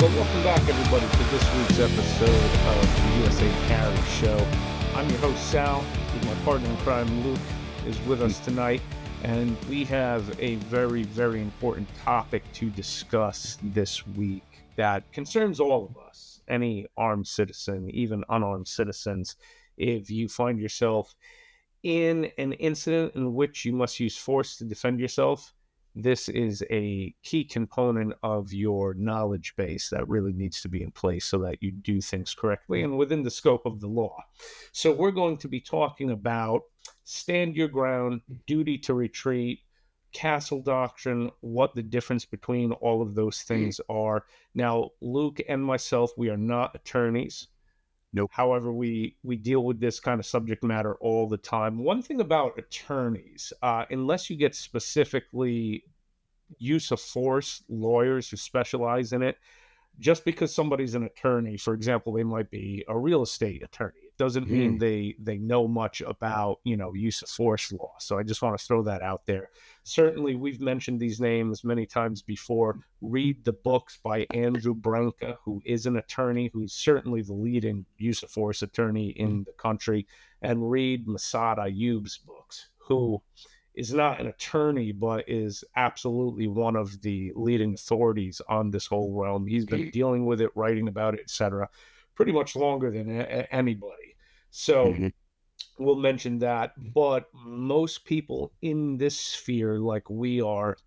Well, welcome back, everybody, to this week's episode of the USA Carry Show. I'm your host, Sal, with my partner in crime, Luke, is with us tonight, and we have a very, very important topic to discuss this week that concerns all of us, any armed citizen, even unarmed citizens. If you find yourself in an incident in which you must use force to defend yourself, this is a key component of your knowledge base that really needs to be in place so that you do things correctly and within the scope of the law. So we're going to be talking about stand your ground, duty to retreat, castle doctrine, what the difference between all of those things are. Now, Luke and myself, we are not attorneys. Nope. However, we deal with this kind of subject matter all the time. One thing about attorneys, unless you get specifically use of force lawyers who specialize in it, just because somebody's an attorney, for example, they might be a real estate attorney. It doesn't mean they know much about, use of force law. So I just want to throw that out there. Certainly, we've mentioned these names many times before. Read the books by Andrew Branca, who is an attorney, who's certainly the leading use of force attorney in the country, and read Masad Ayoub's books, who is not an attorney, but is absolutely one of the leading authorities on this whole realm. He's been dealing with it, writing about it, etc., pretty much longer than anybody. So we'll mention that. But most people in this sphere, like we are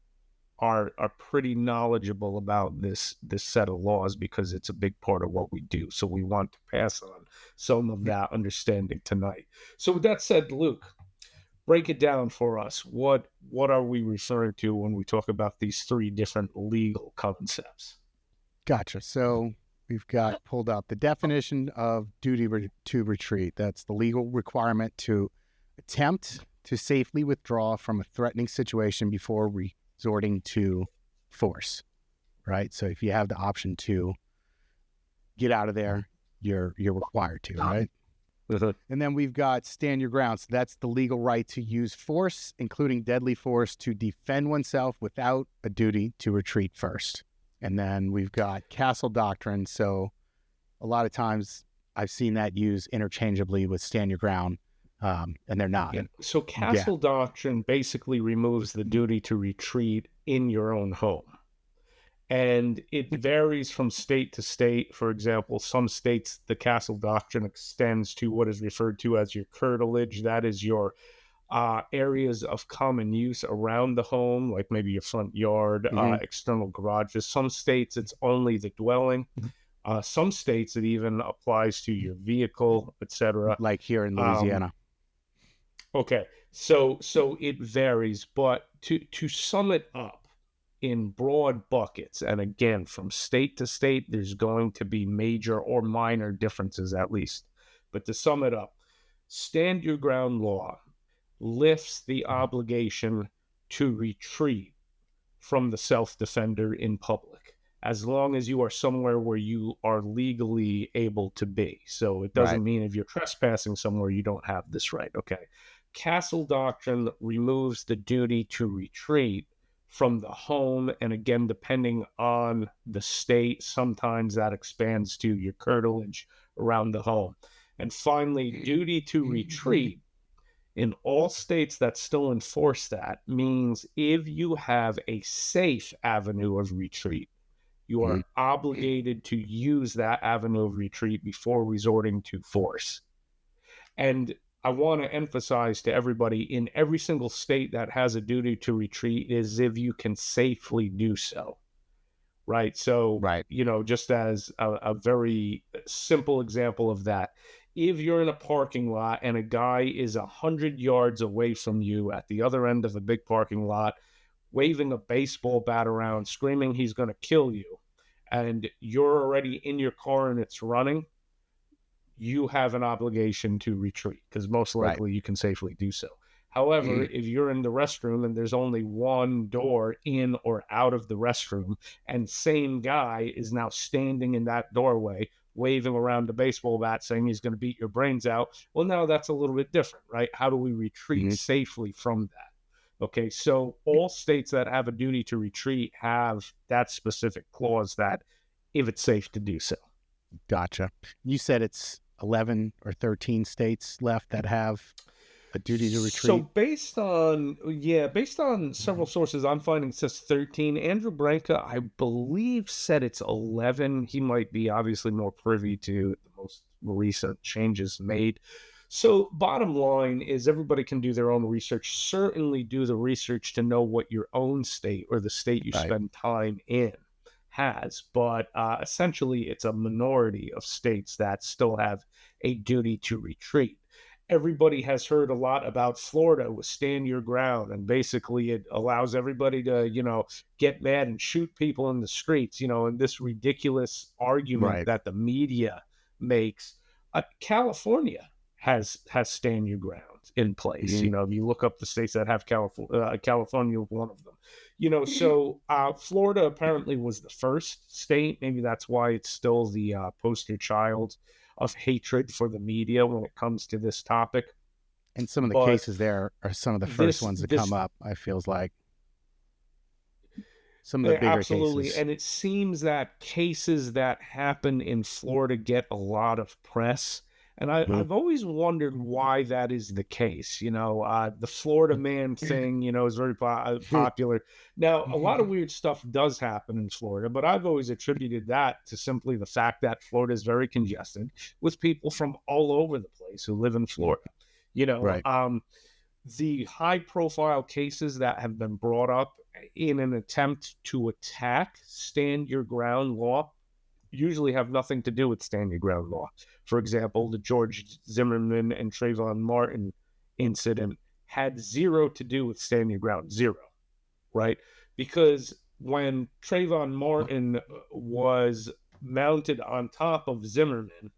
pretty knowledgeable about this set of laws because it's a big part of what we do. So we want to pass on some of that understanding tonight. So with that said, Luke, break it down for us. What are we referring to when we talk about these three different legal concepts? Gotcha. So we've got pulled out the definition of duty to retreat. That's the legal requirement to attempt to safely withdraw from a threatening situation before resorting to force, right? So if you have the option to get out of there, you're required to, right? And then we've got stand your ground. So that's the legal right to use force, including deadly force, to defend oneself without a duty to retreat first. And then we've got castle doctrine. So a lot of times I've seen that used interchangeably with stand your ground, and they're not. Yeah. So castle doctrine basically removes the duty to retreat in your own home. And it varies from state to state. For example, some states, the castle doctrine extends to what is referred to as your curtilage. That is your areas of common use around the home, like maybe your front yard, external garages. Some states, it's only the dwelling. Some states, it even applies to your vehicle, etc. Like here in Louisiana. Okay, so it varies. But to sum it up, in broad buckets, and again, from state to state, there's going to be major or minor differences at least. But to sum it up, stand your ground law lifts the obligation to retreat from the self-defender in public, as long as you are somewhere where you are legally able to be. So it doesn't mean if you're trespassing somewhere, you don't have this right. Okay. Castle doctrine removes the duty to retreat from the home, and again, depending on the state, sometimes that expands to your curtilage around the home. And finally, duty to retreat in all states that still enforce that means if you have a safe avenue of retreat, you are obligated to use that avenue of retreat before resorting to force. And I want to emphasize to everybody, in every single state that has a duty to retreat is if you can safely do so, right? So, just as a very simple example of that, if you're in a parking lot and a guy is 100 yards away from you at the other end of a big parking lot, waving a baseball bat around, screaming he's going to kill you, and you're already in your car and it's running, you have an obligation to retreat because most likely you can safely do so. However, if you're in the restroom and there's only one door in or out of the restroom, and same guy is now standing in that doorway, waving around the baseball bat saying he's going to beat your brains out, well, now that's a little bit different, right? How do we retreat safely from that? Okay, so all states that have a duty to retreat have that specific clause that if it's safe to do so. Gotcha. You said it's 11 or 13 states left that have a duty to So retreat. based on several sources, I'm finding it says 13. Andrew Branca, I believe, said it's 11. He might be obviously more privy to the most recent changes made. So bottom line is everybody can do their own research. Certainly do the research to know what your own state or the state you Right. spend time in has. But essentially, it's a minority of states that still have a duty to retreat. Everybody has heard a lot about Florida with stand your ground, and basically it allows everybody to, get mad and shoot people in the streets, and this ridiculous argument Right. that the media makes. California has stand your ground in place. Mhm. If you look up the states that have California was one of them. So Florida apparently was the first state. Maybe that's why it's still the poster child of hatred for the media when it comes to this topic. And some of the But cases there are some of the first this ones that come this up, I feels like. Some of the bigger absolutely, cases. and it seems that cases that happen in Florida get a lot of press. And Mhm. I've always wondered why that is the case. The Florida man thing, is very popular. Now, a lot of weird stuff does happen in Florida, but I've always attributed that to simply the fact that Florida is very congested with people from all over the place who live in Florida. You know, Right. um, the high profile cases that have been brought up in an attempt to attack stand your ground law usually have nothing to do with stand your ground law. For example, the George Zimmerman and Trayvon Martin incident had zero to do with stand your ground, zero, right? Because when Trayvon Martin was mounted on top of Zimmerman,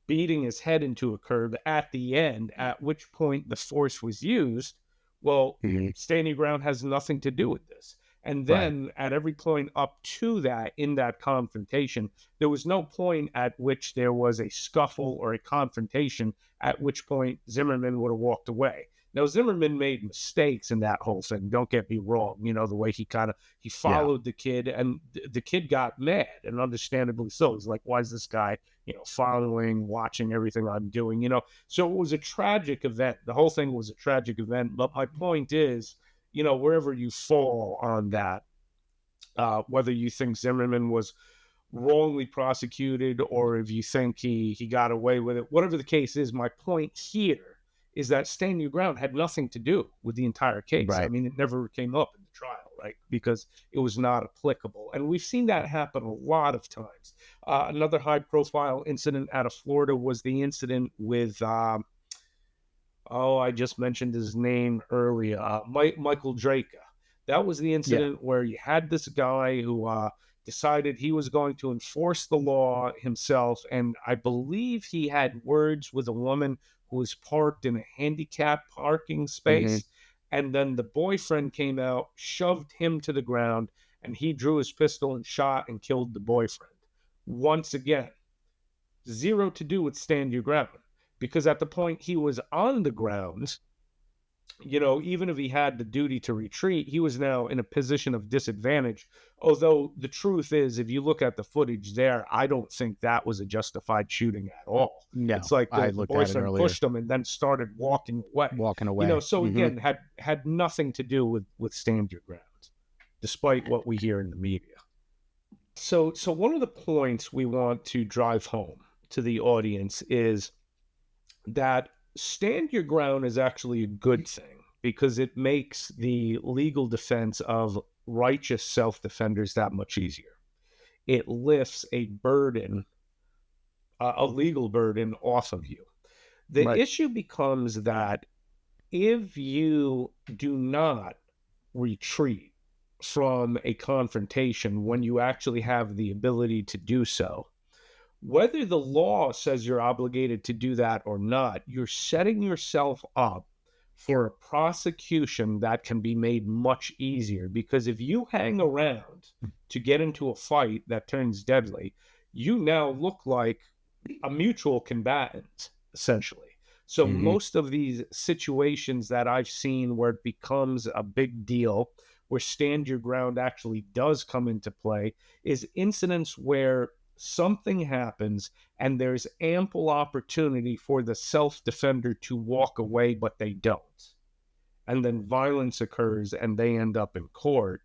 beating his head into a curb at the end, at which point the force was used, well, Mhm. standing ground has nothing to do with this. And Right. then at every point up to that, in that confrontation, there was no point at which there was a scuffle or a confrontation, at which point Zimmerman would have walked away. Now, Zimmerman made mistakes in that whole thing. Don't get me wrong. The way he Yeah. followed the kid, and the kid got mad, and understandably so. He's like, why is this guy following, watching everything I'm doing, So it was a tragic event. The whole thing was a tragic event. But my point is, wherever you fall on that, whether you think Zimmerman was wrongly prosecuted or if you think he got away with it, whatever the case is, my point here is that stand your ground had nothing to do with the entire case. I Right. mean, it never came up in the trial, right? Because it was not applicable. And we've seen that happen a lot of times. Another high profile incident out of Florida was the incident with, I just mentioned his name earlier, Michael Drake. That was the Yeah. incident where you had this guy who decided he was going to enforce the law himself. And I believe he had words with a woman who was parked in a handicapped parking Mhm. space. And then the boyfriend came out, shoved him to the ground, and he drew his pistol and shot and killed the boyfriend. Once again, zero to do with stand your ground. Because at the point he was on the ground, even if he had the duty to retreat, he was now in a position of disadvantage. Although the truth is, if you look at the footage there, I don't think that was a justified shooting at all. No, It's like I the looked at it boyfriend earlier. pushed him and then started walking away. Walking away. So Mhm. again, had nothing to do with stand your ground, despite what we hear in the media. So one of the points we want to drive home to the audience is that stand your ground is actually a good thing because it makes the legal defense of righteous self defenders that much easier. It lifts a burden, a legal burden off of you. The Right. issue becomes that if you do not retreat from a confrontation when you actually have the ability to do so, whether the law says you're obligated to do that or not, you're setting yourself up for a prosecution that can be made much easier. Because if you hang around to get into a fight that turns deadly, you now look like a mutual combatant, essentially. So Mm-hmm. most of these situations that I've seen where it becomes a big deal, where stand your ground actually does come into play, is incidents where something happens and there's ample opportunity for the self-defender to walk away, but they don't. And then violence occurs and they end up in court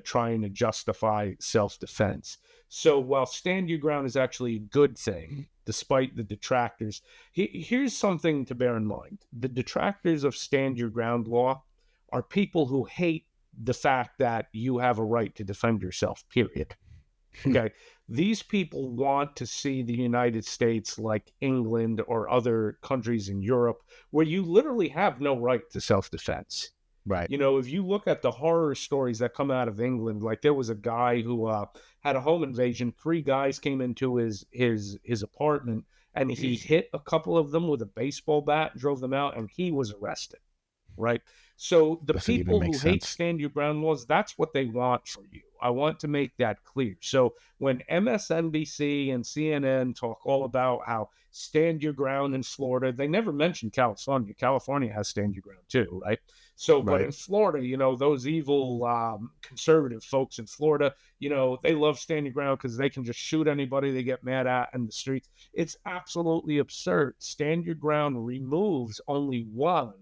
trying to justify self-defense. So while stand your ground is actually a good thing, despite the detractors, here's something to bear in mind. The detractors of stand your ground law are people who hate the fact that you have a right to defend yourself, period. Okay. These people want to see the United States like England or other countries in Europe where you literally have no right to self-defense. Right. You know, if you look at the horror stories that come out of England, like there was a guy who had a home invasion. 3 guys came into his apartment, and he hit a couple of them with a baseball bat, drove them out, and he was arrested. Right. So the Doesn't even people make who hate sense. stand your ground laws, that's what they want for you. I want to make that clear. So when MSNBC and CNN talk all about how stand your ground in Florida, they never mention California. California has stand your ground too, right? So, but Right. in Florida, you know, those evil conservative folks in Florida, you know, they love stand your ground because they can just shoot anybody they get mad at in the streets. It's absolutely absurd. Stand your ground removes only one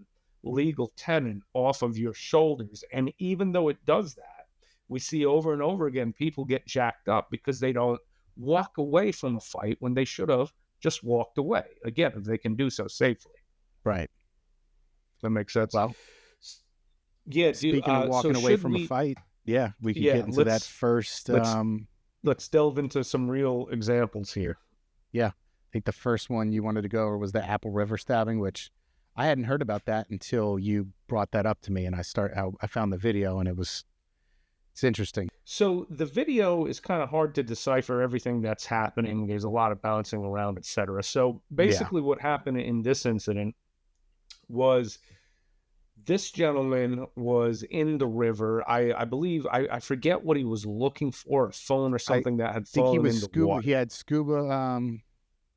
legal tenant off of your shoulders. And even though it does that, we see over and over again people get jacked up because they don't walk away from a fight when they should have just walked away. Again, if they can do so safely. Right. That makes sense. Well, Yeah. speaking of So walking away should from a we? fight, yeah, we could Yeah. get into that first. Let's let's delve into some real examples here. Yeah, I think the first one you wanted to go over was the Apple River stabbing, which I hadn't heard about that until you brought that up to me, and I found the video, and it's interesting. So the video is kind of hard to decipher everything that's happening. There's a lot of bouncing around, etc. So Yeah. basically, what happened in this incident was this gentleman was in the river. I believe I forget what he was looking for, a phone or I something that had think he fallen was in the scuba. water. He had scuba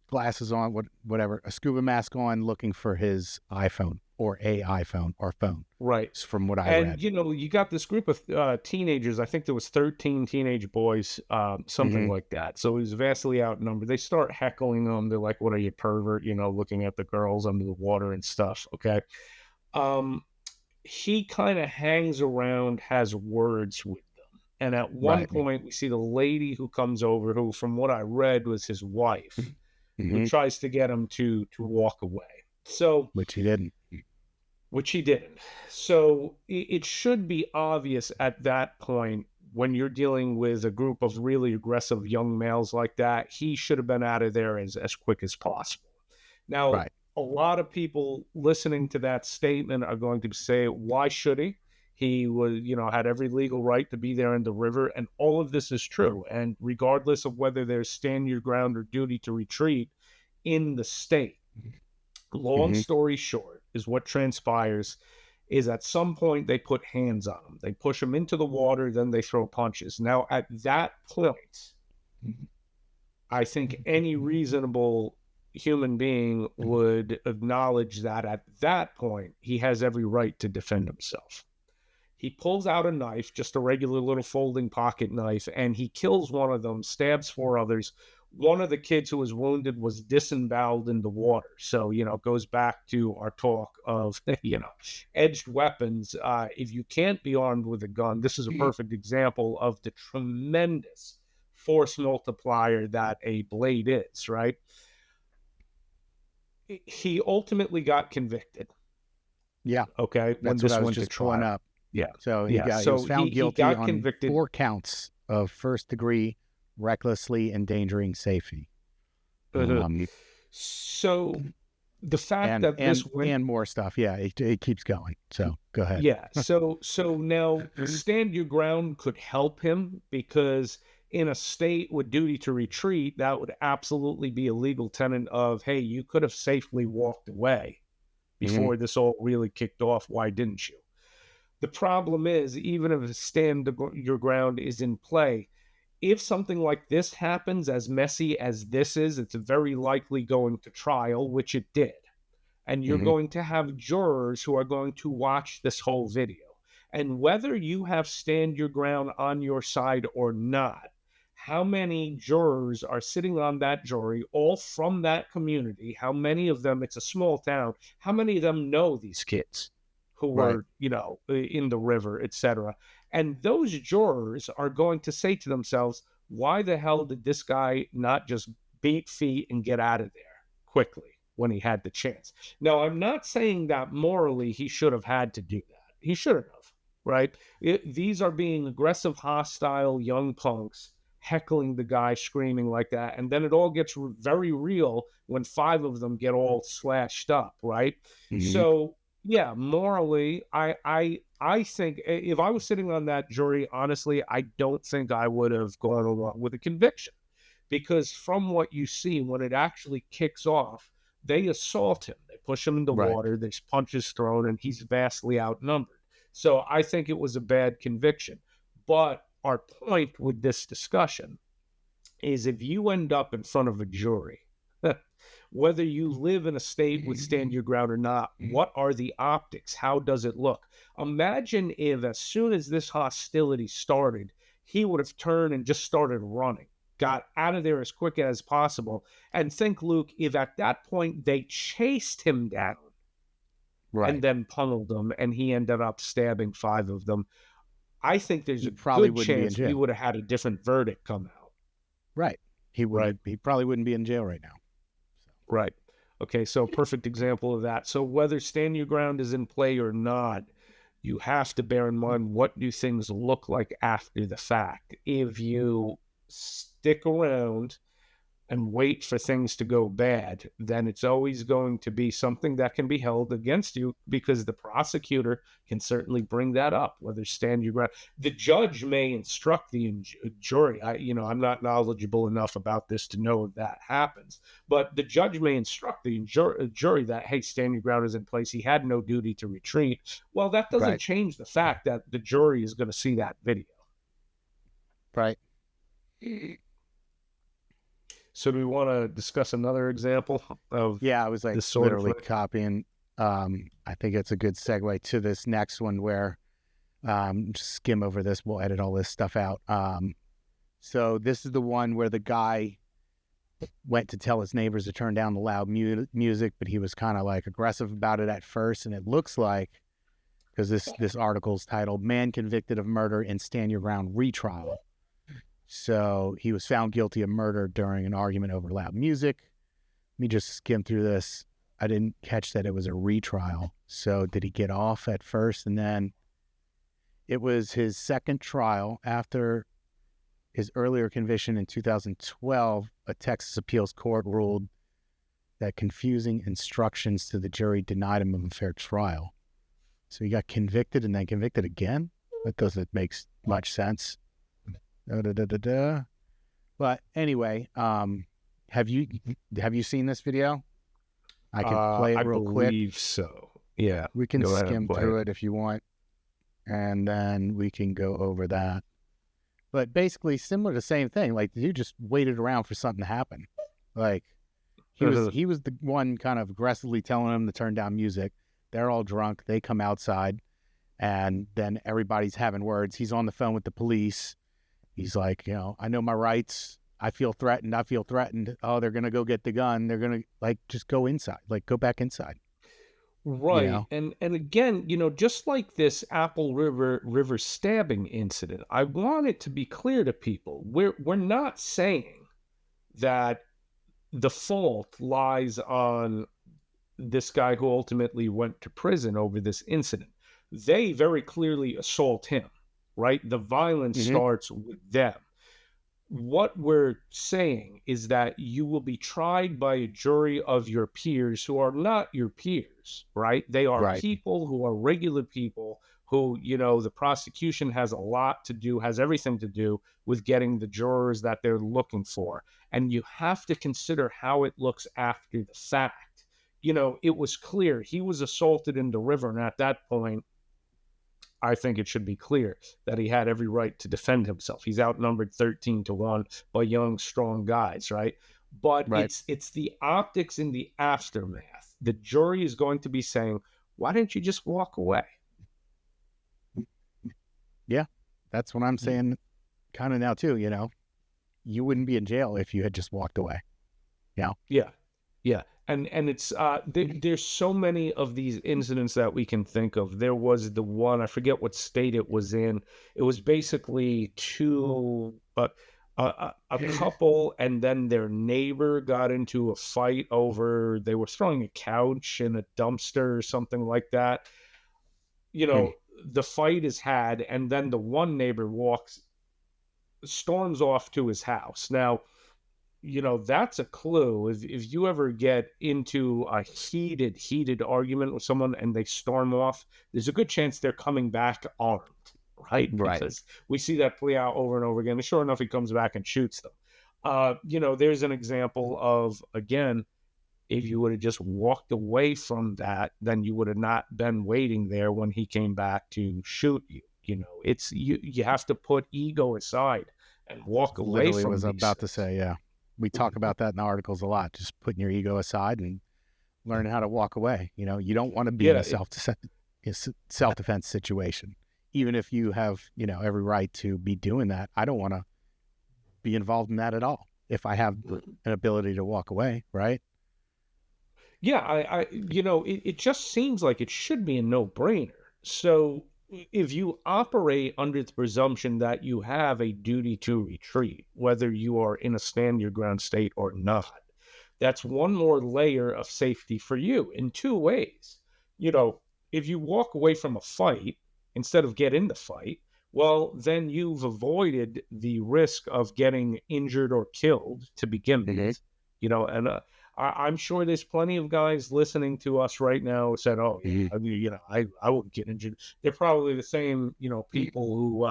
glasses on, whatever, a scuba mask on, looking for his iPhone or a iPhone or phone. Right. From what I And, read. you know, you got this group of teenagers. I think there was 13 teenage boys, something Mm-hmm. like that. So he was vastly outnumbered. They start heckling him. They're like, what are you, pervert? You know, looking at the girls under the water and stuff. Okay. Um, he kind of hangs around, has words with them. And at one Right. point, we see the lady who comes over, who, from what I read, was his wife, who Mm-hmm. tries to get him to walk away. So, Which he didn't. which he didn't. So it should be obvious at that point when you're dealing with a group of really aggressive young males like that, he should have been out of there as quick as possible. Now, Right. a lot of people listening to that statement are going to say, why should he? He was, you know, had every legal right to be there in the river, and all of this is true. And regardless of whether there's stand your ground or duty to retreat in the state, long Mm-hmm. story short, is what transpires is at some point they put hands on him. They push him into the water, then they throw punches. Now, at that point, I think any reasonable human being would acknowledge that at that point, he has every right to defend himself. He pulls out a knife, just a regular little folding pocket knife, and he kills one of them, stabs 4 others. One of the kids who was wounded was disemboweled in the water. So, you know, it goes back to our talk of, you know, edged weapons. If you can't be armed with a gun, this is a perfect example of the tremendous force multiplier that a blade is, right? He ultimately got convicted. Yeah. Okay. When That's what this I was went to just pulling trial. up. Yeah. So he Yeah. got he So was found he guilty got on convicted. 4 counts of first degree recklessly endangering safety. Mhm. So the fact that this went, and more stuff. Yeah, it keeps going. So go ahead. yeah. So now stand your ground could help him because in a state with duty to retreat, that would absolutely be a legal tenet of, hey, you could have safely walked away Mhm. before this all really kicked off. Why didn't you? The problem is, even if your ground is in play, if something like this happens, as messy as this is, it's very likely going to trial, which it did. and you're Mm-hmm. going to have jurors who are going to watch this whole video. And whether you have stand your ground on your side or not, how many jurors are sitting on that jury, all from that community? How many of them, it's a small town, how many of them know these kids who Right. were, in the river, etc.? And those jurors are going to say to themselves, why the hell did this guy not just beat feet and get out of there quickly when he had the chance? Now, I'm not saying that morally he should have had to do that. He shouldn't have, right? These are being aggressive, hostile young punks heckling the guy, screaming like that. And then it all gets very real when 5 of them get all slashed up, right? Mm-hmm. So, yeah, morally, I think if I was sitting on that jury, honestly, I don't think I would have gone along with a conviction, because from what you see, when it actually kicks off, they assault him, they push him in the Right. water, there's punches thrown, and he's vastly outnumbered. So I think it was a bad conviction. But our point with this discussion is, if you end up in front of a jury, whether you live in a state with stand your ground or not, what are the optics? How does it look? Imagine if, as soon as this hostility started, he would have turned and just started running, got out of there as quick as possible. And think, Luke, if at that point they chased him down Right. and then pummeled him and he ended up stabbing 5 of them, I think there's He a probably good wouldn't be in chance we jail. would have had a different verdict come out. Right. He wouldn't. He probably wouldn't be in jail right now. Right. Okay, so perfect example of that. So whether stand your ground is in play or not, you have to bear in mind, what do things look like after the fact? If you stick around and wait for things to go bad, then it's always going to be something that can be held against you, because the prosecutor can certainly bring that up, whether stand your ground. The judge may instruct the jury. I'm not knowledgeable enough about this to know if that happens, but the judge may instruct the jury that, hey, stand your ground is in place. He had no duty to retreat. Well, that doesn't Right. change the fact that the jury is going to see that video. Right. So do we want to discuss another example of? Yeah, I was like this sort of literally thing? copying. I think it's a good segue to this next one where just skim over this. We'll edit all this stuff out. So this is the one where the guy went to tell his neighbors to turn down the loud music, but he was kind of like aggressive about it at first. And it looks like, because this article is titled "Man Convicted of Murder in Stand Your Ground Retrial." So he was found guilty of murder during an argument over loud music. Let me just skim through this. I didn't catch that it was a retrial. So did he get off at first? And then it was his second trial after his earlier conviction in 2012. A Texas appeals court ruled that confusing instructions to the jury denied him of a fair trial. So he got convicted and then convicted again? That doesn't make much sense. But anyway, have you seen this video? I can play it real quick. I believe so. Yeah. We can Go ahead skim and play through it if you want, and then we can go over that. But basically, similar to the same thing. Like, you just waited around for something to happen. Like, he was the one kind of aggressively telling them to turn down music. They're all drunk. They come outside, and then everybody's having words. He's on the phone with the police. He's like, I know my rights. I feel threatened. Oh, they're going to go get the gun. They're going to, just go inside. Go back inside. Right. And again, just like this Apple River stabbing incident, I want it to be clear to people. We're not saying that the fault lies on this guy who ultimately went to prison over this incident. They very clearly assault him, right? The violence starts with them. What we're saying is that you will be tried by a jury of your peers who are not your peers, right? They are people who are regular people who, the prosecution has a lot to do, has everything to do with getting the jurors that they're looking for. And you have to consider how it looks after the fact. It was clear he was assaulted in the river, and at that point, I think it should be clear that he had every right to defend himself. He's outnumbered 13-1 by young, strong guys, right? But it's the optics in the aftermath the jury is going to be saying, why didn't you just walk away? Yeah, that's what I'm saying kind of now too, you wouldn't be in jail if you had just walked away. Yeah. Yeah. And it's there's so many of these incidents that we can think of. There was the one, I forget what state it was in. It was basically a couple, and then their neighbor got into a fight over, they were throwing a couch in a dumpster or something like that. The fight is had, and then the one neighbor storms off to his house. Now, that's a clue. If you ever get into a heated argument with someone and they storm off, there's a good chance they're coming back armed, right? Right. Because we see that play out over and over again. And sure enough, he comes back and shoots them. There's an example of, again, if you would have just walked away from that, then you would have not been waiting there when he came back to shoot you. It's you have to put ego aside and walk away Literally from was these about to things. say, yeah. We talk about that in the articles a lot, just putting your ego aside and learning how to walk away. You don't want to be in a self-defense situation. Even if you have, every right to be doing that, I don't want to be involved in that at all if I have an ability to walk away, right? Yeah, it just seems like it should be a no-brainer. So if you operate under the presumption that you have a duty to retreat, whether you are in a stand your ground state or not, that's one more layer of safety for you in two ways. If you walk away from a fight instead of get in the fight, well, then you've avoided the risk of getting injured or killed to begin with. And I'm sure there's plenty of guys listening to us right now who said, "Oh, yeah, I wouldn't get injured." They're probably the same, people who,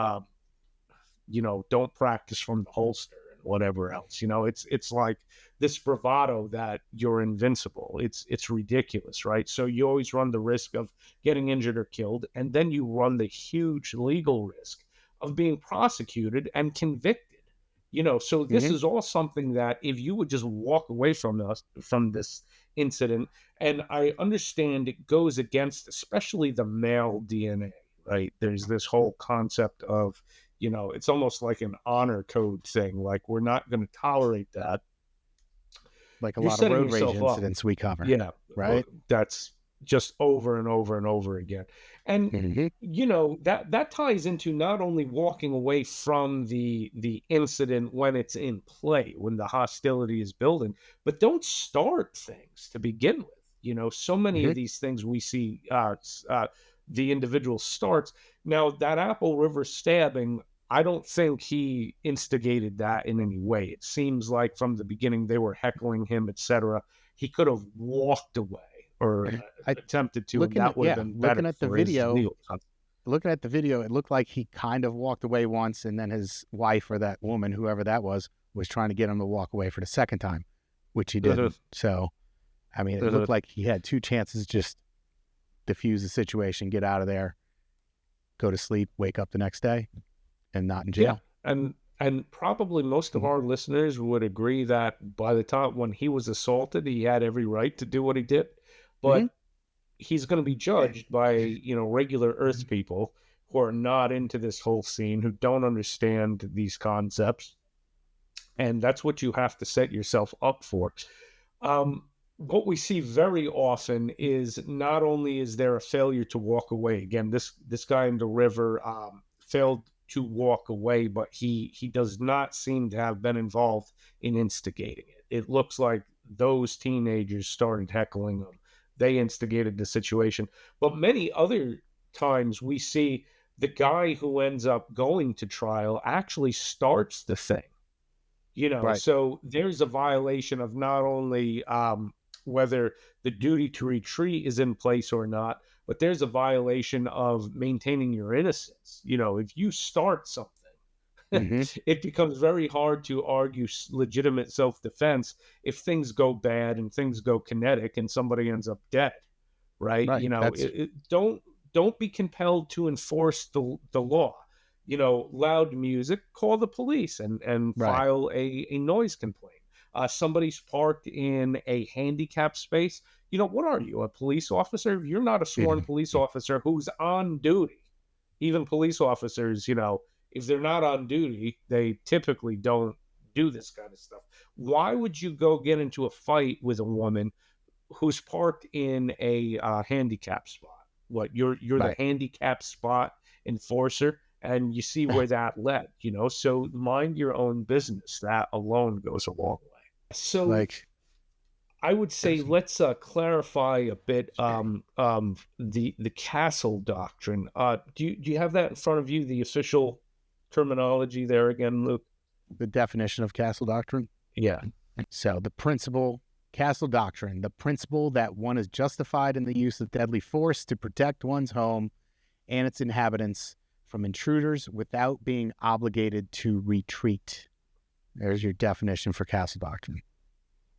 don't practice from the holster and whatever else. It's like this bravado that you're invincible. It's ridiculous, right? So you always run the risk of getting injured or killed, and then you run the huge legal risk of being prosecuted and convicted. So this is all something that if you would just walk away from this incident, and I understand it goes against especially the male DNA, right? There's this whole concept of, it's almost like an honor code thing. Like, we're not going to tolerate that. Like a You're lot of setting road rage yourself up. incidents we cover. Yeah, Right? that's just over and over and over again. And that ties into not only walking away from the incident when it's in play, when the hostility is building, but don't start things to begin with. So many of these things we see the individual starts. Now, that Apple River stabbing, I don't think he instigated that in any way. It seems like from the beginning they were heckling him, etc. He could have walked away or attempted to, and that would have been better looking at the for his video. legal. Looking at the video, it looked like he kind of walked away once, and then his wife or that woman, whoever that was trying to get him to walk away for the second time, which he didn't. So, I mean, it looked like he had two chances, just diffuse the situation, get out of there, go to sleep, wake up the next day, and not in jail. Yeah. And probably most of our listeners would agree that by the time when he was assaulted, he had every right to do what he did. But he's going to be judged by, regular Earth people who are not into this whole scene, who don't understand these concepts. And that's what you have to set yourself up for. What we see very often is not only is there a failure to walk away. Again, this guy in the river failed to walk away, but he does not seem to have been involved in instigating it. It looks like those teenagers started heckling him. They instigated the situation. But many other times we see the guy who ends up going to trial actually starts the thing. Right. So there's a violation of not only whether the duty to retreat is in place or not, but there's a violation of maintaining your innocence. If you start something, it becomes very hard to argue legitimate self-defense if things go bad and things go kinetic and somebody ends up dead, right? Don't be compelled to enforce the law. Loud music, call the police and file a noise complaint. Somebody's parked in a handicap space. What are you, a police officer? You're not a sworn police officer who's on duty. Even police officers, if they're not on duty, they typically don't do this kind of stuff. Why would you go get into a fight with a woman who's parked in a handicap spot? What, you're the Right. handicap spot enforcer, and you see where that led. So mind your own business. That alone goes a long way. So Like, I would say let's clarify a bit the castle doctrine. Do you have that in front of you? The official terminology there again, Luke? the definition of castle doctrine. Yeah. So the principle, castle doctrine, the principle that one is justified in the use of deadly force to protect one's home and its inhabitants from intruders without being obligated to retreat. There's your definition for castle doctrine.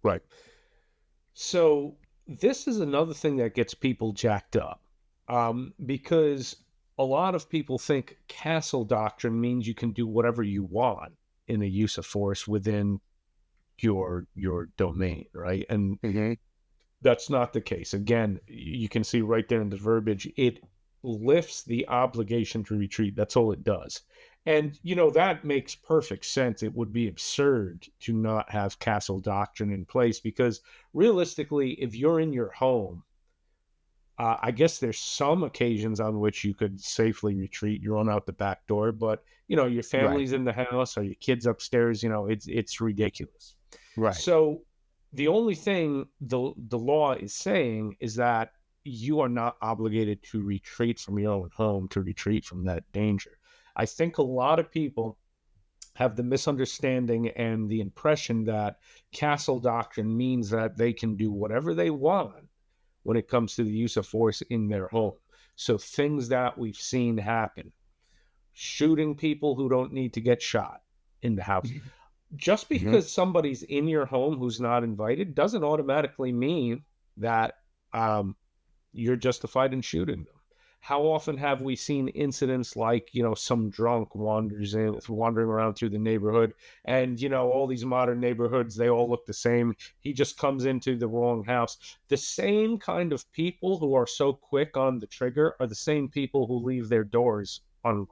Right. So this is another thing that gets people jacked up, because a lot of people think castle doctrine means you can do whatever you want in the use of force within your domain, right? And that's not the case. Again, you can see right there in the verbiage, it lifts the obligation to retreat. That's all it does. And, that makes perfect sense. It would be absurd to not have castle doctrine in place because realistically, if you're in your home, I guess there's some occasions on which you could safely retreat. You run out the back door, but, your family's in the house or your kids upstairs, it's ridiculous. Right. So the only thing the law is saying is that you are not obligated to retreat from your own home, to retreat from that danger. I think a lot of people have the misunderstanding and the impression that castle doctrine means that they can do whatever they want when it comes to the use of force in their home. So things that we've seen happen, shooting people who don't need to get shot in the house. Just because somebody's in your home who's not invited doesn't automatically mean that you're justified in shooting them. How often have we seen incidents like, some drunk wandering around through the neighborhood and, all these modern neighborhoods, they all look the same. He just comes into the wrong house. The same kind of people who are so quick on the trigger are the same people who leave their doors unlocked.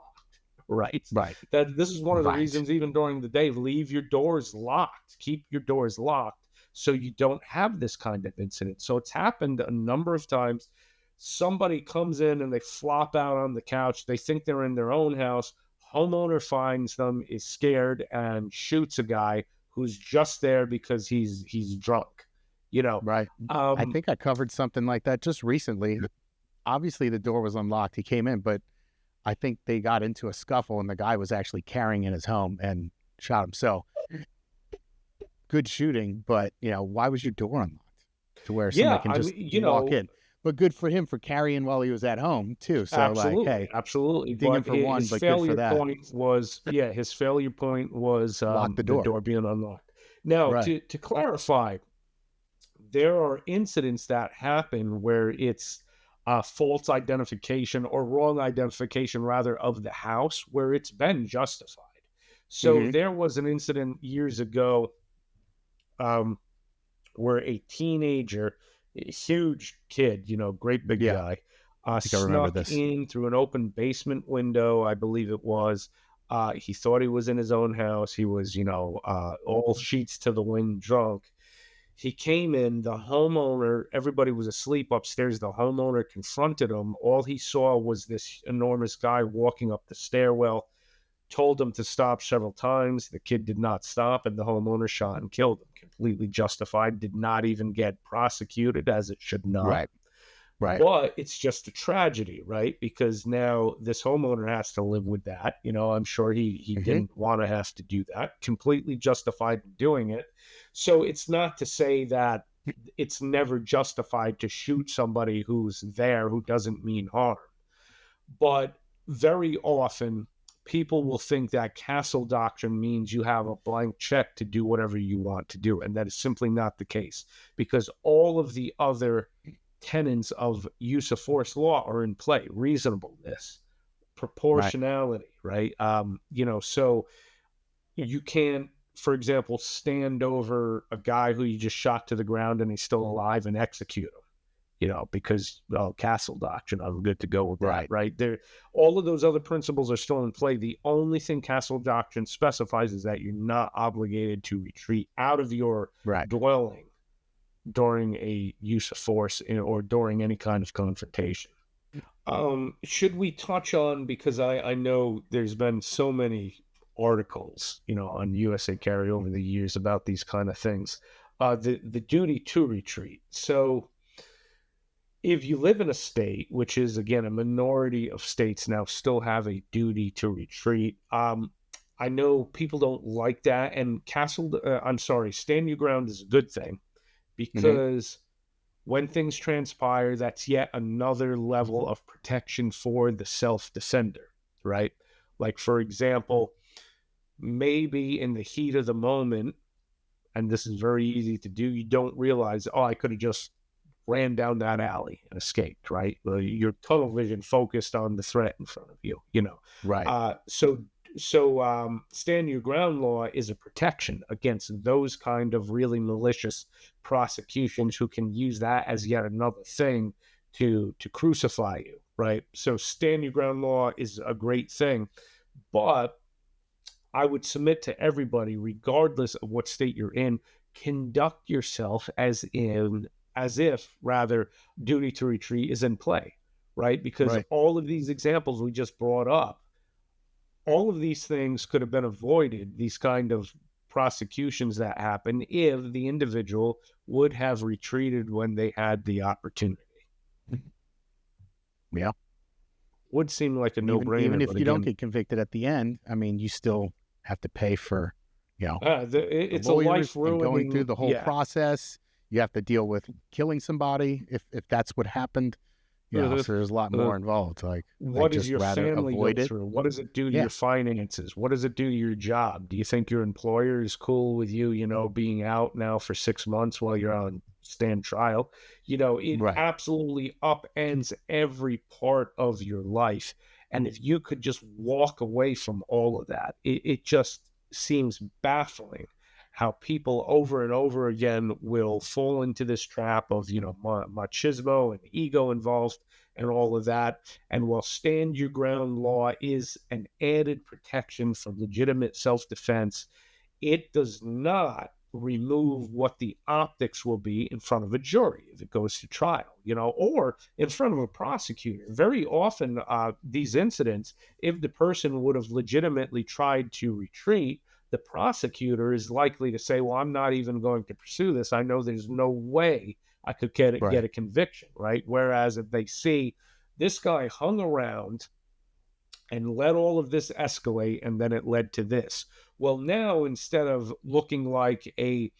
Right. That this is one of the reasons, even during the day, leave your doors locked, keep your doors locked so you don't have this kind of incident. So it's happened a number of times. Somebody comes in and they flop out on the couch. They think they're in their own house. Homeowner finds them, is scared, and shoots a guy who's just there because he's drunk. Right. I think I covered something like that just recently. Obviously, the door was unlocked. He came in, but I think they got into a scuffle, and the guy was actually carrying in his home and shot him. So, good shooting, but why was your door unlocked to where somebody can just walk in? But good for him for carrying while he was at home too. So absolutely, hey, absolutely. Digging for one, but good for that. His failure point was lock the door being unlocked. Now, to clarify, there are incidents that happen where it's false identification or wrong identification, rather, of the house where it's been justified. So there was an incident years ago where a teenager, a huge kid, great big guy, snuck in through an open basement window, I believe it was. He thought he was in his own house. He was, all sheets to the wind drunk. He came in, the homeowner, everybody was asleep upstairs. The homeowner confronted him. All he saw was this enormous guy walking up the stairwell, told him to stop several times. The kid did not stop, and the homeowner shot and killed him. Completely justified, did not even get prosecuted, as it should not. Right. But it's just a tragedy, right? Because now this homeowner has to live with that. I'm sure he didn't want to have to do that. Completely justified in doing it. So it's not to say that it's never justified to shoot somebody who's there who doesn't mean harm. But very often, people will think that castle doctrine means you have a blank check to do whatever you want to do. And that is simply not the case, because all of the other tenets of use of force law are in play. Reasonableness, proportionality, right? So you can't for example, stand over a guy who you just shot to the ground and he's still alive and execute him, because, well, castle doctrine, I'm good to go with that, right? There, all of those other principles are still in play. The only thing castle doctrine specifies is that you're not obligated to retreat out of your dwelling during a use of force or during any kind of confrontation. Should we touch on, because I know there's been so many articles, on USA Carry over the years about these kind of things, the duty to retreat. So if you live in a state, which is, again, a minority of states now still have a duty to retreat. I know people don't like that, and stand your ground is a good thing, because when things transpire, that's yet another level of protection for the self-defender, right? Like, for example, maybe in the heat of the moment, and this is very easy to do, you don't realize, I could have just ran down that alley and escaped, right? Your tunnel vision focused on the threat in front of you, Right. So stand your ground law is a protection against those kind of really malicious prosecutions who can use that as yet another thing to crucify you, right? So stand your ground law is a great thing, but I would submit to everybody, regardless of what state you're in, conduct yourself as if duty to retreat is in play, right? Because all of these examples we just brought up, all of these things could have been avoided, these kind of prosecutions that happen, if the individual would have retreated when they had the opportunity. Yeah. Would seem like a no-brainer. Even if you don't get convicted at the end, I mean, you still have to pay for, it's a life-ruining, going through the whole process. You have to deal with killing somebody if that's what happened. So there's a lot more involved. Like, what does your family go through? What does it do to your finances? What does it do to your job? Do you think your employer is cool with you, being out now for 6 months while you're on stand trial? It absolutely upends every part of your life. And if you could just walk away from all of that, it just seems baffling how people over and over again will fall into this trap of, machismo and ego involved and all of that. And while stand your ground law is an added protection for legitimate self-defense, it does not remove what the optics will be in front of a jury if it goes to trial, or in front of a prosecutor. Very often, these incidents, if the person would have legitimately tried to retreat, the prosecutor is likely to say, well, I'm not even going to pursue this. I know there's no way I could get a conviction, right? Whereas if they see this guy hung around and let all of this escalate, and then it led to this. Well, now, instead of looking like an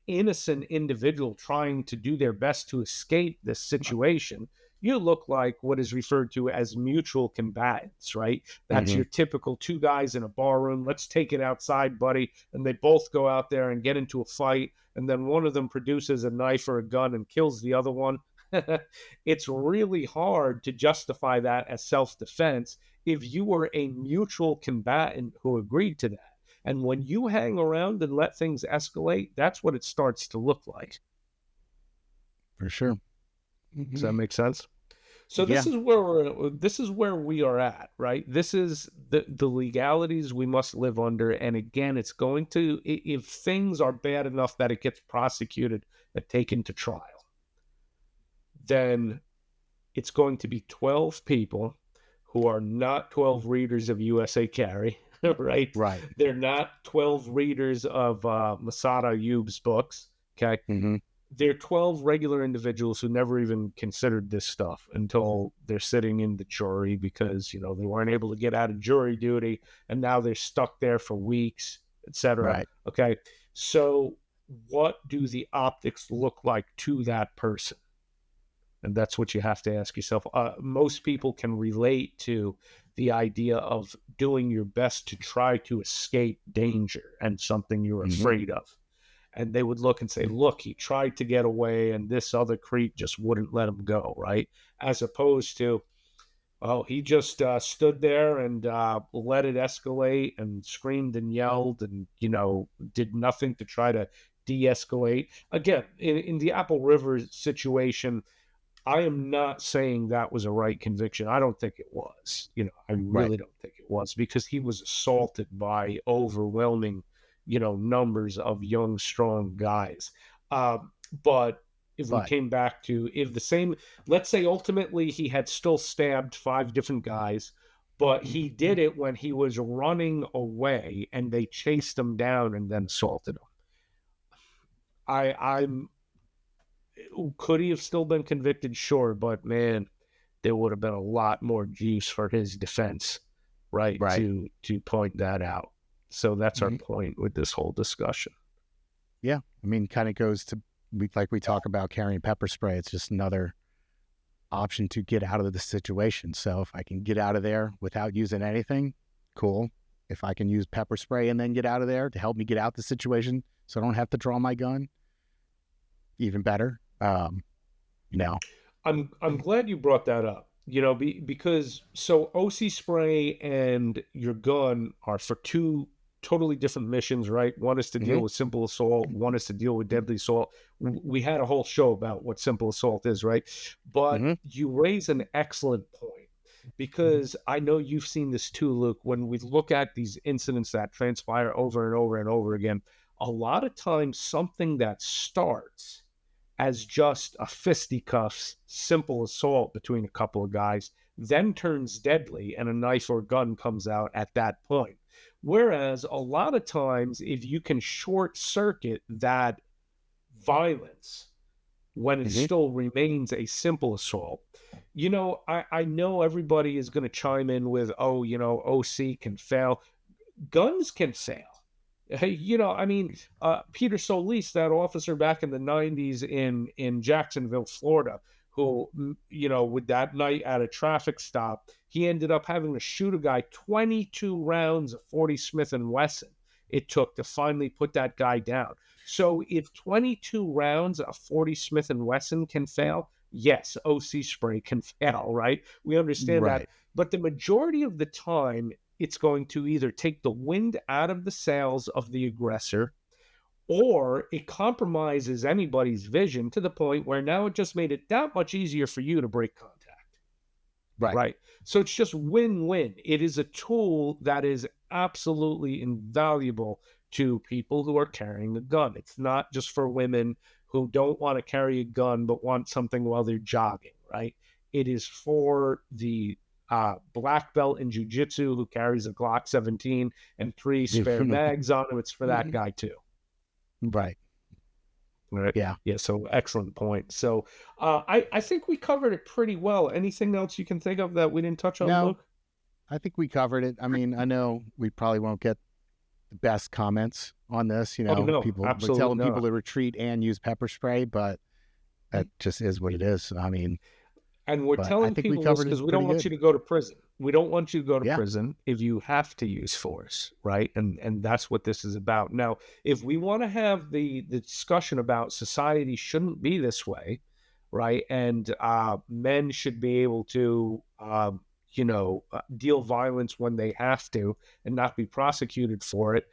innocent individual trying to do their best to escape this situation, you look like what is referred to as mutual combatants, right? That's your typical two guys in a bar room. Let's take it outside, buddy. And they both go out there and get into a fight. And then one of them produces a knife or a gun and kills the other one. It's really hard to justify that as self-defense if you were a mutual combatant who agreed to that. And when you hang around and let things escalate, that's what it starts to look like. For sure. Does that make sense? So this is where we are at, right? This is the legalities we must live under. And again, it's going to, if things are bad enough that it gets prosecuted and taken to trial, then it's going to be 12 people who are not 12 readers of USA Carry, right? Right. They're not 12 readers of Masada Ayub's books, okay? They're 12 regular individuals who never even considered this stuff until they're sitting in the jury because, they weren't able to get out of jury duty, and now they're stuck there for weeks, etc. Right. Okay, so what do the optics look like to that person? And that's what you have to ask yourself. Most people can relate to the idea of doing your best to try to escape danger and something you're afraid of. And they would look and say, look, he tried to get away and this other creep just wouldn't let him go, right? As opposed to, Oh, he just stood there and let it escalate and screamed and yelled and, did nothing to try to de escalate. Again, in the Apple River situation, I am not saying that was a right conviction. I don't think it was. I Right. really don't think it was because he was assaulted by overwhelming, numbers of young, strong guys. But if we But came back to if the same, let's say ultimately he had still stabbed five different guys, but he did it when he was running away and they chased him down and then assaulted him. I'm could he have still been convicted? Sure, but man, there would have been a lot more juice for his defense, right? right. To point that out. So that's our Mhm. point with this whole discussion. Yeah. I mean, kind of goes to like we talk about carrying pepper spray. It's just another option to get out of the situation. So if I can get out of there without using anything, cool. If I can use pepper spray and then get out of there to help me get out the situation, so I don't have to draw my gun, even better. No. I'm glad you brought that up. Because so OC spray and your gun are for two totally different missions, right? One is to deal Hmm. with simple assault, one is to deal with deadly assault. We had a whole show about what simple assault is, right? But Hmm. you raise an excellent point because I know you've seen this too, Luke. When we look at these incidents that transpire over and over and over again, a lot of times something that starts as just a fisticuffs, simple assault between a couple of guys, then turns deadly and a knife or gun comes out at that point. Whereas a lot of times, if you can short circuit that violence when it Hmm. still remains a simple assault, I know everybody is going to chime in with, oh, OC can fail. Guns can fail. Hey, I mean, Peter Solis, that officer back in the '90s in Jacksonville, Florida, who, with that night at a traffic stop, he ended up having to shoot a guy 22 rounds of 40 Smith and Wesson. It took to finally put that guy down. So if 22 rounds of 40 Smith and Wesson can fail, yes, OC spray can fail, right? We understand that. Right. But the majority of the time, it's going to either take the wind out of the sails of the aggressor or it compromises anybody's vision to the point where now it just made it that much easier for you to break contact. Right. Right. So it's just win win. It is a tool that is absolutely invaluable to people who are carrying a gun. It's not just for women who don't want to carry a gun but want something while they're jogging. Right. It is for the black belt in jujitsu who carries a Glock 17 and three spare mags on him. It's for that guy too. Right. Right. Yeah. Yeah. So excellent point. So I think we covered it pretty well. Anything else you can think of that we didn't touch on, No, Luke? I think we covered it. I mean, I know we probably won't get the best comments on this. Oh no, We're absolutely telling people not. to retreat and use pepper spray, but that just is what it is. I mean, And we're but I telling think we people this covered it because we pretty don't want good. you to go to prison. We don't want you to go to Yeah. prison if you have to use force, right? And that's what this is about. Now, if we want to have the discussion about society shouldn't be this way, right? And men should be able to, deal violence when they have to and not be prosecuted for it.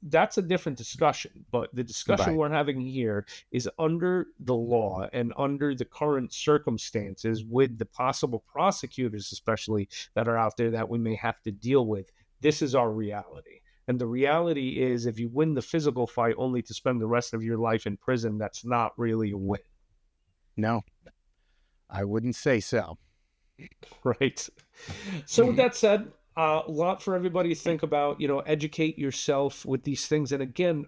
That's a different discussion. But the discussion Right. we're having here is under the law and under the current circumstances with the possible prosecutors, especially that are out there that we may have to deal with. This is our reality. And the reality is, if you win the physical fight only to spend the rest of your life in prison, that's not really a win, No, I wouldn't say so. right? So, with that said, a lot for everybody to think about. Educate yourself with these things. And again,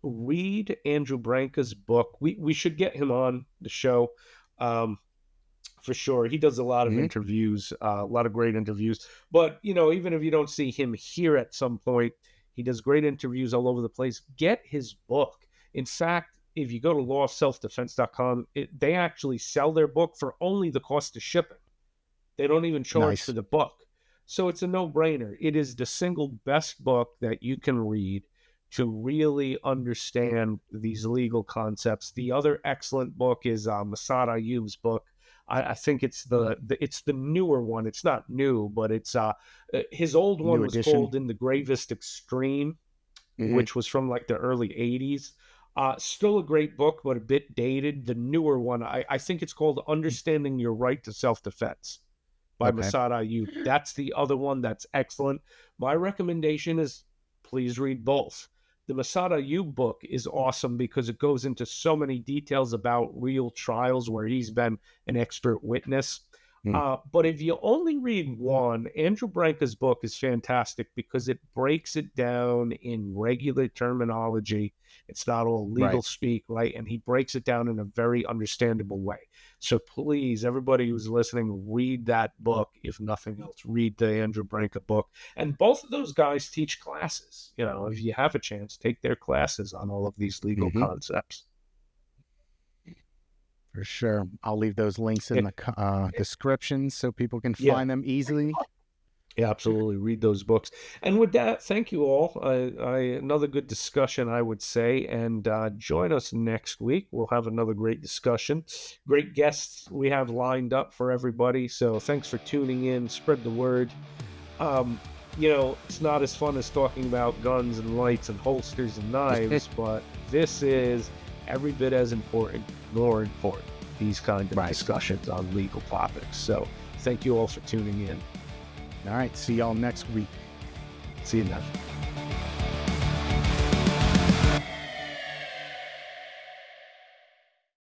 read Andrew Branca's book. We should get him on the show. For sure. He does a lot of Hmm. interviews, a lot of great interviews. But, even if you don't see him here at some point, he does great interviews all over the place. Get his book. In fact, if you go to lawofselfdefense.com, they actually sell their book for only the cost of shipping. They don't even charge for Nice. the book. So it's a no brainer. It is the single best book that you can read to really understand these legal concepts. The other excellent book is Masad Ayub's book, I think it's it's the newer one. It's not new, but it's his old one New was edition. called In the Gravest Extreme, Hmm. which was from like the early 80s. Still a great book, but a bit dated. The newer one, I think it's called Understanding Your Right to Self-Defense by Okay. Masad Ayub. That's the other one that's excellent. My recommendation is please read both. The Masad Ayub book is awesome because it goes into so many details about real trials where he's been an expert witness. Mm. But if you only read one, Andrew Branca's book is fantastic because it breaks it down in regular terminology. It's not all legal Right. speak, right? And he breaks it down in a very understandable way. So please, everybody who's listening, read that book. If nothing else, read the Andrew Branca book. And both of those guys teach classes. You know, if you have a chance, take their classes on all of these legal Hmm. concepts. For sure. I'll leave those links in the description so people can Yeah. find them easily. Yeah, absolutely. Read those books. And with that, thank you all. Another good discussion, I would say. And join us next week. We'll have another great discussion. Great guests we have lined up for everybody. So thanks for tuning in. Spread the word. Um, it's not as fun as talking about guns and lights and holsters and knives, but this is every bit as important, more important, these kind of discussions on legal topics. So thank you all for tuning in. All right. See y'all next week. See you then.